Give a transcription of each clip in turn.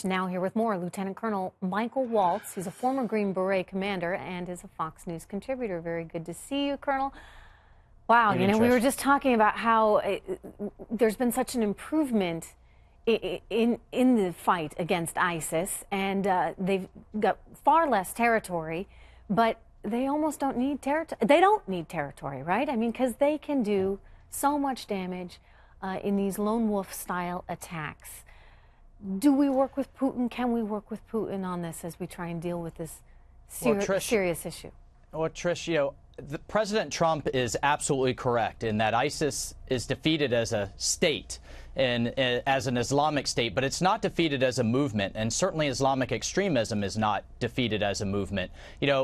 Now here with more, Lieutenant Colonel Michael Waltz. He's a former Green Beret commander and is a Fox News contributor. Very good to see you, Colonel. Wow, we were just talking about how there's been such an improvement in the fight against ISIS, and they've got far less territory, but they almost don't need territory. They don't need territory, right? I mean, because they can do so much damage in these lone wolf-style attacks. Do we work with Putin? Can we work with Putin on this as we try and deal with this serious issue? Well, Trish, President Trump is absolutely correct in that ISIS is defeated as a state and as an Islamic state, but it's not defeated as a movement, and certainly Islamic extremism is not defeated as a movement.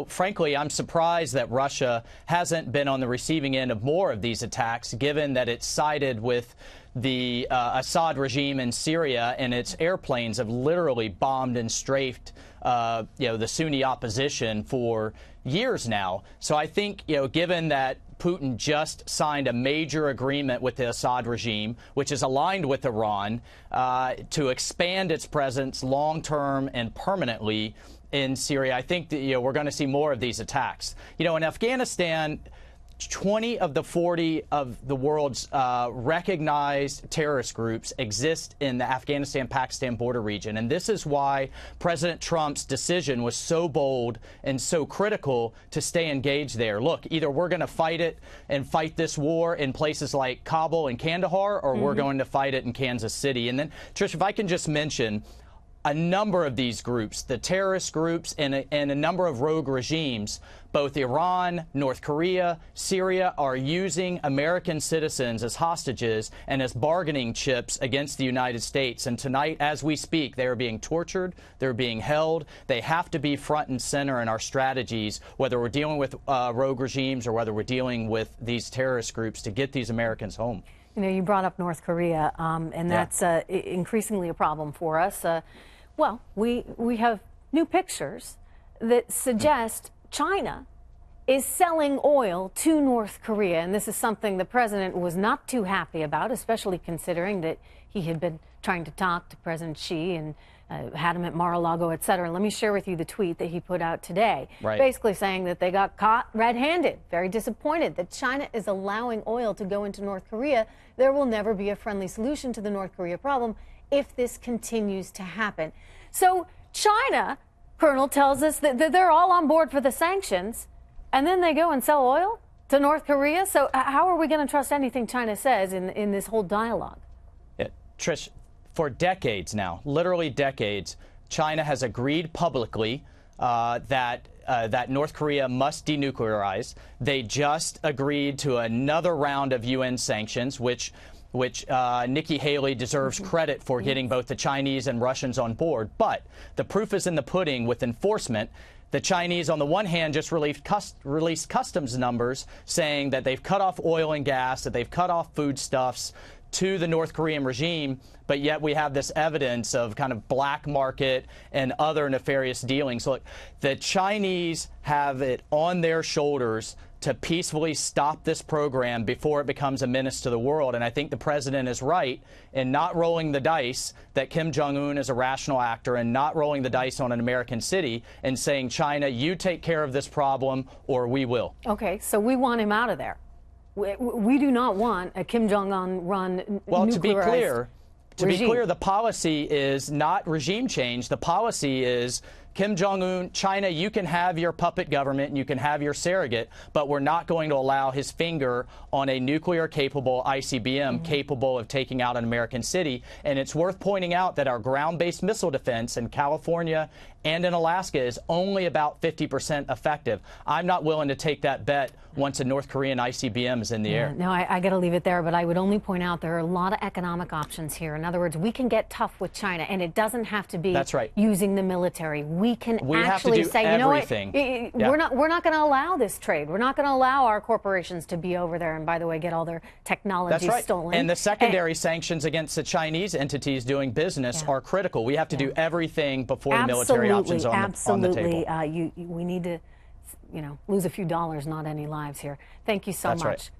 Frankly, I'm surprised that Russia hasn't been on the receiving end of more of these attacks, given that it's sided with the Assad regime in Syria, and its airplanes have literally bombed and strafed the Sunni opposition for years now. So I think, given that Putin just signed a major agreement with the Assad regime, which is aligned with Iran, to expand its presence long-term and permanently in Syria, I think that, we're going to see more of these attacks. In Afghanistan, 20 of the 40 of the world's recognized terrorist groups exist in the Afghanistan-Pakistan border region. And this is why President Trump's decision was so bold and so critical to stay engaged there. Look, either we're going to fight it and fight this war in places like Kabul and Kandahar, or we're going to fight it in Kansas City. And then, Trish, if I can just mention, a number of these groups, the terrorist groups and a number of rogue regimes, both Iran, North Korea, Syria, are using American citizens as hostages and as bargaining chips against the United States. And tonight, as we speak, they are being tortured, they're being held. They have to be front and center in our strategies, whether we're dealing with rogue regimes or whether we're dealing with these terrorist groups, to get these Americans home. You brought up North Korea, and that's increasingly a problem for us. Well, we have new pictures that suggest China is selling oil to North Korea, and this is something the president was not too happy about, especially considering that he had been trying to talk to President Xi and had him at Mar-a-Lago, et cetera. Let me share with you the tweet that he put out today, basically saying that they got caught red-handed, very disappointed that China is allowing oil to go into North Korea. There will never be a friendly solution to the North Korea problem if this continues to happen. So China, Colonel, tells us that they're all on board for the sanctions, and then they go and sell oil to North Korea. So how are we going to trust anything China says in this whole dialogue? Yeah, Trish, for decades now, literally decades, China has agreed publicly that North Korea must denuclearize. They just agreed to another round of UN sanctions, which Nikki Haley deserves credit for getting both the Chinese and Russians on board. But the proof is in the pudding with enforcement. The Chinese, on the one hand, just released customs numbers saying that they've cut off oil and gas, that they've cut off foodstuffs to the North Korean regime, but yet we have this evidence of kind of black market and other nefarious dealings. Look, the Chinese have it on their shoulders to peacefully stop this program before it becomes a menace to the world. And I think the president is right in not rolling the dice that Kim Jong-un is a rational actor, and not rolling the dice on an American city and saying, China, you take care of this problem or we will. Okay, so we want him out of there. We do not want a Kim Jong-un run Well, to be clear, the policy is not regime change. The policy is, Kim Jong-un, China, you can have your puppet government and you can have your surrogate, but we're not going to allow his finger on a nuclear-capable ICBM capable of taking out an American city. And it's worth pointing out that our ground-based missile defense in California and in Alaska is only about 50% effective. I'm not willing to take that bet once a North Korean ICBM is in the air. No, I got to leave it there, but I would only point out there are a lot of economic options here. In other words, we can get tough with China, and it doesn't have to be using the military. We can actually say, everything. We're not going to allow this trade. We're not going to allow our corporations to be over there and, by the way, get all their technology stolen. And the secondary sanctions against the Chinese entities doing business are critical. We have to do everything before the military options on the table. We need to, lose a few dollars, not any lives here. Thank you so much.